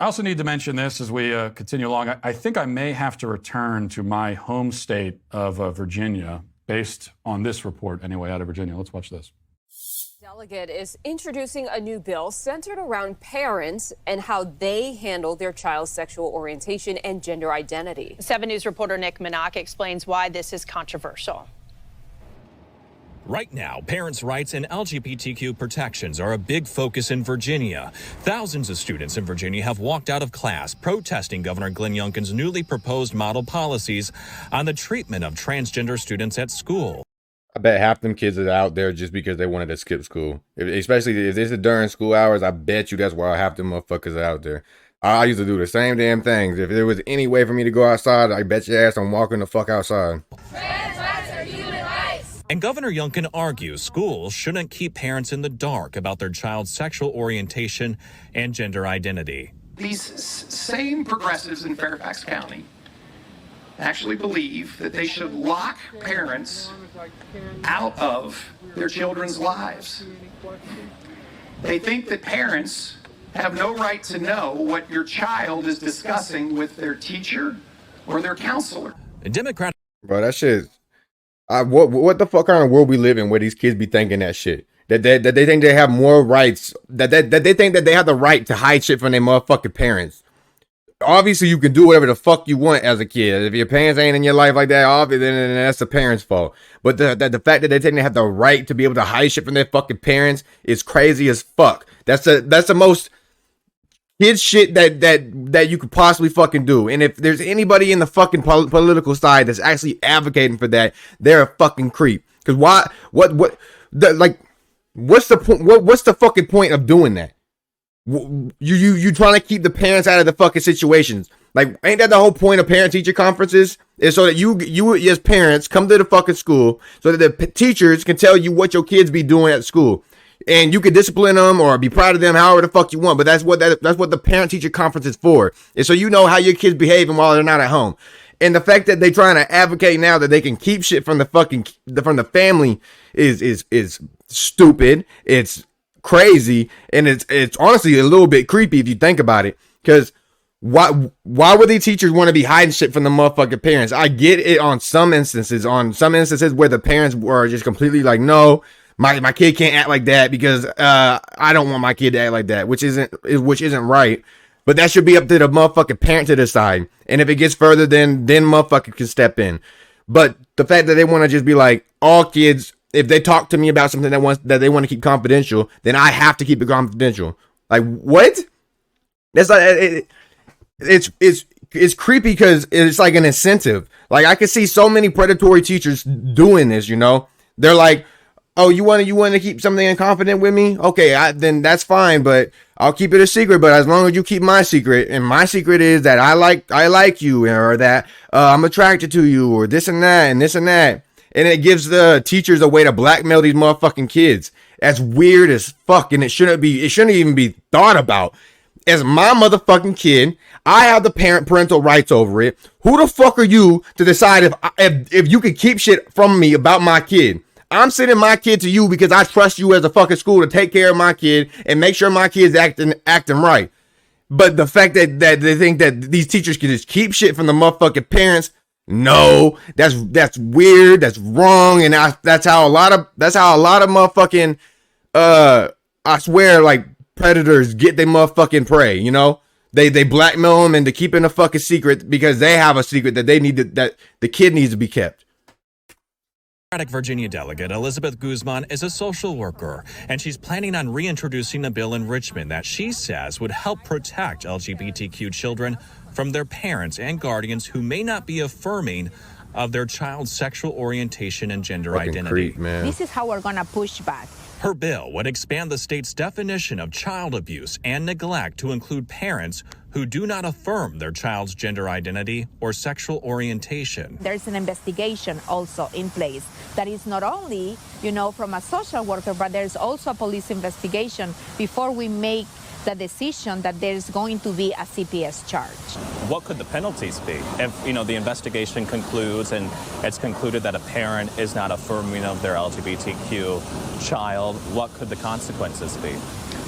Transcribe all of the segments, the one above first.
I also need to mention this as we continue along. I think I may have to return to my home state of Virginia, based on this report anyway, out of Virginia. Let's watch this. Delegate is introducing a new bill centered around parents and how they handle their child's sexual orientation and gender identity. 7 News reporter Nick Minach explains why this is controversial. Right now, parents' rights and LGBTQ protections are a big focus in Virginia. Thousands of students in Virginia have walked out of class protesting Governor Glenn Youngkin's newly proposed model policies on the treatment of transgender students at school. I bet half them kids are out there just because they wanted to skip school. Especially if this is during school hours, I bet you that's why half them motherfuckers are out there. I used to do the same damn things. If there was any way for me to go outside, I bet your ass I'm walking the fuck outside. And Governor Youngkin argues schools shouldn't keep parents in the dark about their child's sexual orientation and gender identity. These same progressives in Fairfax County actually believe that they should lock parents out of their children's lives. They think that parents have no right to know what your child is discussing with their teacher or their counselor. Democratic. Bro, that shit. What the fuck kind of world we live in where these kids be thinking that shit? That they think they have more rights, that they think that they have the right to hide shit from their motherfucking parents. Obviously, you can do whatever the fuck you want as a kid. If your parents ain't in your life like that, obviously, then that's the parents' fault. But the fact that they think they have the right to be able to hide shit from their fucking parents is crazy as fuck. That's the most kid shit that you could possibly fucking do. And if there's anybody in the fucking political side that's actually advocating for that, they're a fucking creep. Because what's the point? What's the fucking point of doing that? You trying to keep the parents out of the fucking situations. Like, ain't that the whole point of parent-teacher conferences? Is so that you as parents come to the fucking school so that the teachers can tell you what your kids be doing at school. And you can discipline them or be proud of them however the fuck you want. But that's what the parent-teacher conference is for. Is so you know how your kids behaving while they're not at home. And the fact that they trying to advocate now that they can keep shit from the family is stupid. It's crazy, and it's honestly a little bit creepy if you think about it. Because why would these teachers want to be hiding shit from the motherfucking parents? I get it on some instances where the parents were just completely like, no, my kid can't act like that because I don't want my kid to act like that, which isn't right. But that should be up to the motherfucking parent to decide. And if it gets further, then motherfucker can step in. But the fact that they want to just be like, all kids, if they talk to me about something that they want to keep confidential, then I have to keep it confidential. Like, what? That's like it's creepy because it's like an incentive. Like, I can see so many predatory teachers doing this. You know, they're like, oh, you want to keep something in confident with me? Okay, then that's fine, but I'll keep it a secret. But as long as you keep my secret, and my secret is that I like you, or that I'm attracted to you, or this and that, and this and that. And it gives the teachers a way to blackmail these motherfucking kids. That's weird as fuck, and it shouldn't even be thought about. As my motherfucking kid, I have the parental rights over it. Who the fuck are you to decide if you can keep shit from me about my kid? I'm sending my kid to you because I trust you as a fucking school to take care of my kid and make sure my kid's acting right. But the fact that they think that these teachers can just keep shit from the motherfucking parents, no, that's weird. That's wrong, and that's how a lot of motherfucking I swear, like, predators get their motherfucking prey. You know, they blackmail them into keeping a fucking secret because they have a secret that that the kid needs to be kept. Virginia delegate Elizabeth Guzman is a social worker, and she's planning on reintroducing a bill in Richmond that she says would help protect LGBTQ children from their parents and guardians who may not be affirming of their child's sexual orientation and gender identity. Creep, man. This is how we're going to push back. Her bill would expand the state's definition of child abuse and neglect to include parents who do not affirm their child's gender identity or sexual orientation. There's an investigation also in place that is not only, from a social worker, but there's also a police investigation before we make the decision that there's going to be a CPS charge. What could the penalties be if, the investigation concludes and it's concluded that a parent is not affirming of their LGBTQ child? What could the consequences be?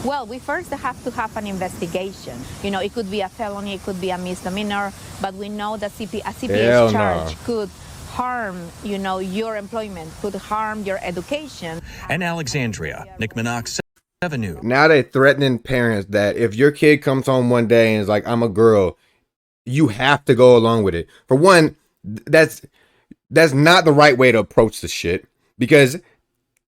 Well, we first have to have an investigation. You know, it could be a felony, it could be a misdemeanor, but we know that a CPS charge could harm, you know, your employment, could harm your education. And Alexandria, Nick Minogue, 7 News. Now they're threatening parents that if your kid comes home one day and is like, I'm a girl, you have to go along with it. For one, that's not the right way to approach the shit, because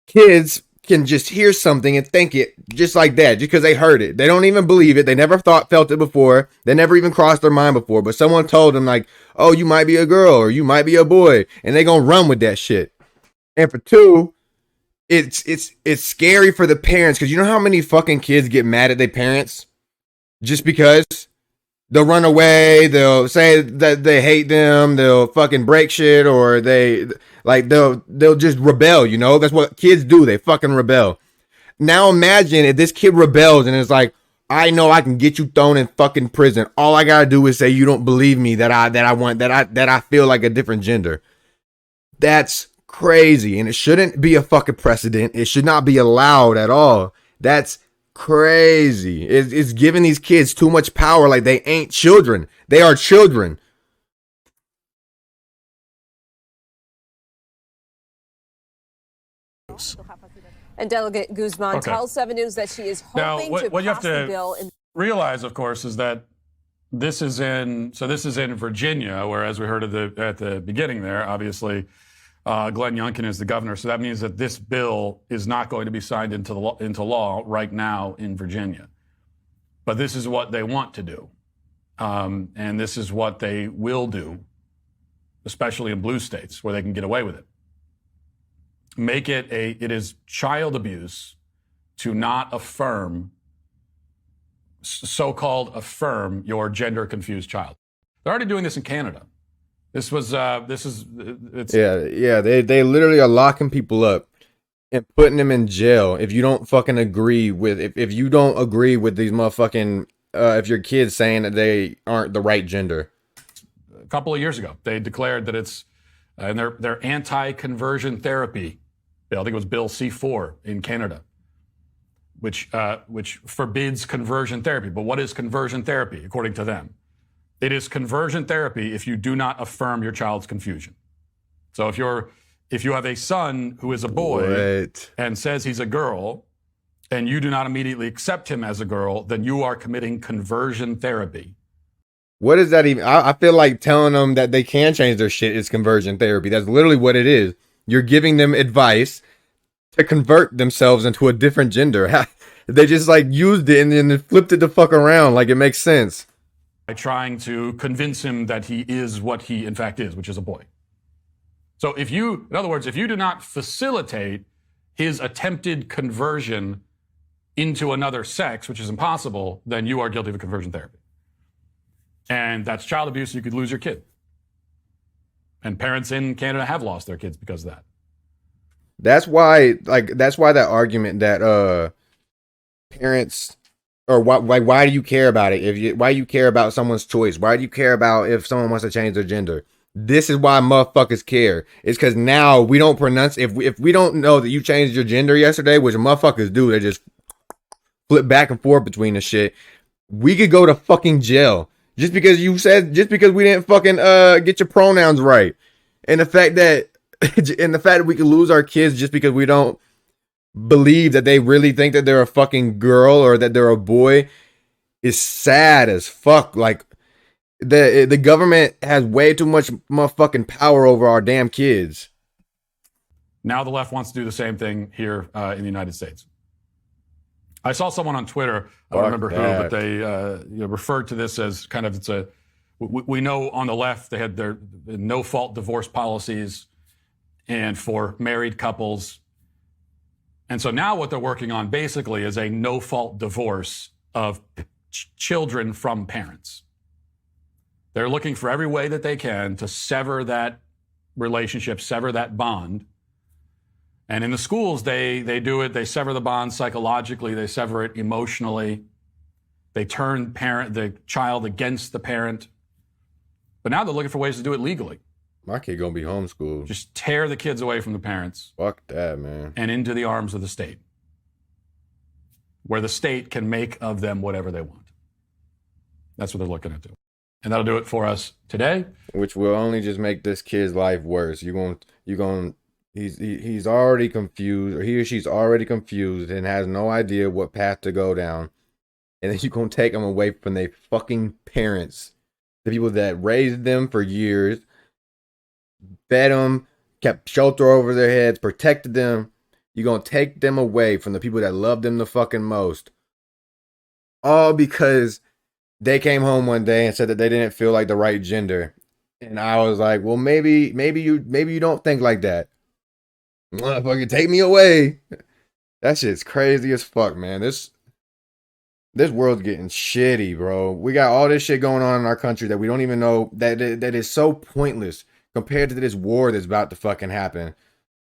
kids can just hear something and think it just like that, just because they heard it. They don't even believe it. They never felt it before. They never even crossed their mind before. But someone told them like, oh, you might be a girl or you might be a boy, and they gonna run with that shit. And for two, it's scary for the parents, because you know how many fucking kids get mad at their parents just because? They'll run away, they'll say that they hate them, they'll fucking break shit, or they'll just rebel, you know? That's what kids do, they fucking rebel. Now imagine if this kid rebels and is like, I know I can get you thrown in fucking prison. All I gotta do is say you don't believe me that I feel like a different gender. That's crazy, and it shouldn't be a fucking precedent. It should not be allowed at all. That's crazy. It's giving these kids too much power, like they ain't children. They are children. And Delegate Guzman tells 7 News that she is hoping to what you have pass the to bill. realize, of course, is that this is in Virginia, where, as we heard at the beginning there, obviously Glenn Youngkin is the governor. So that means that this bill is not going to be signed into law right now in Virginia. But this is what they want to do. And this is what they will do, especially in blue states where they can get away with it. Make it it is child abuse to not so-called affirm your gender confused child. They're already doing this in Canada. They literally are locking people up and putting them in jail if you don't fucking agree with, if you don't agree with these motherfucking, if your kid's saying that they aren't the right gender. A couple of years ago, they declared that it's, and their anti-conversion therapy bill, I think it was Bill C-4 in Canada, which forbids conversion therapy. But what is conversion therapy, according to them? It is conversion therapy if you do not affirm your child's confusion. So if you have a son who is a boy and says he's a girl, and you do not immediately accept him as a girl, then you are committing conversion therapy. What is that even? I feel like telling them that they can change their shit is conversion therapy. That's literally what it is. You're giving them advice to convert themselves into a different gender. They just like used it and then flipped it the fuck around like it makes sense. By trying to convince him that he is what he in fact is, which is a boy. So in other words, if you do not facilitate his attempted conversion into another sex, which is impossible, then you are guilty of conversion therapy. And that's child abuse. You could lose your kid. And parents in Canada have lost their kids because of that. That's why that argument that parents, or why do you care about it? Why do you care about someone's choice? Why do you care about if someone wants to change their gender? This is why motherfuckers care. It's because now we don't pronounce, if we don't know that you changed your gender yesterday, which motherfuckers do, they just flip back and forth between the shit. We could go to fucking jail just because we didn't fucking get your pronouns right, and the fact that we could lose our kids just because we don't believe that they really think that they're a fucking girl or that they're a boy is sad as fuck. Like the government has way too much motherfucking power over our damn kids. Now the left wants to do the same thing here in the United States. I saw someone on Twitter, I don't remember who, but they referred to this as kind of, we know on the left they had their no-fault divorce policies and for married couples. And so now what they're working on basically is a no-fault divorce of children from parents. They're looking for every way that they can to sever that relationship, sever that bond. And in the schools, they do it. They sever the bond psychologically. They sever it emotionally. They turn the child against the parent. But now they're looking for ways to do it legally. My kid gonna be homeschooled. Just tear the kids away from the parents. Fuck that, man. And into the arms of the state. where the state can make of them whatever they want. That's what they're looking at doing. And that'll do it for us today. Which will only just make this kid's life worse. He's already confused, or he or she's already confused and has no idea what path to go down. And then you're going to take them away from their fucking parents, the people that raised them for years, fed them, kept shelter over their heads, protected them. You're going to take them away from the people that love them the fucking most. All because they came home one day and said that they didn't feel like the right gender. And I was like, well, maybe you don't think like that. Motherfucker, take me away. That shit's crazy as fuck, man. This world's getting shitty, bro. We got all this shit going on in our country that we don't even know, that is so pointless compared to this war that's about to fucking happen.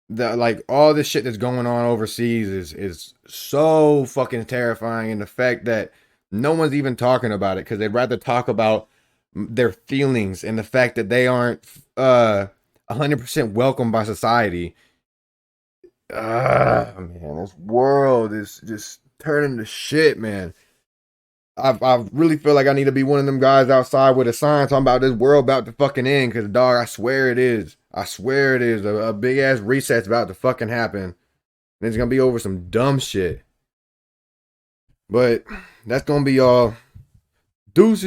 Like all this shit that's going on overseas is so fucking terrifying, and the fact that no one's even talking about it because they'd rather talk about their feelings and the fact that they aren't 100% welcomed by society. Man, this world is just turning to shit, man. I really feel like I need to be one of them guys outside with a sign talking about this world about to fucking end, because, dog, I swear it is. I swear it is. A big-ass reset's about to fucking happen. And it's going to be over some dumb shit. But that's going to be all. Deuces.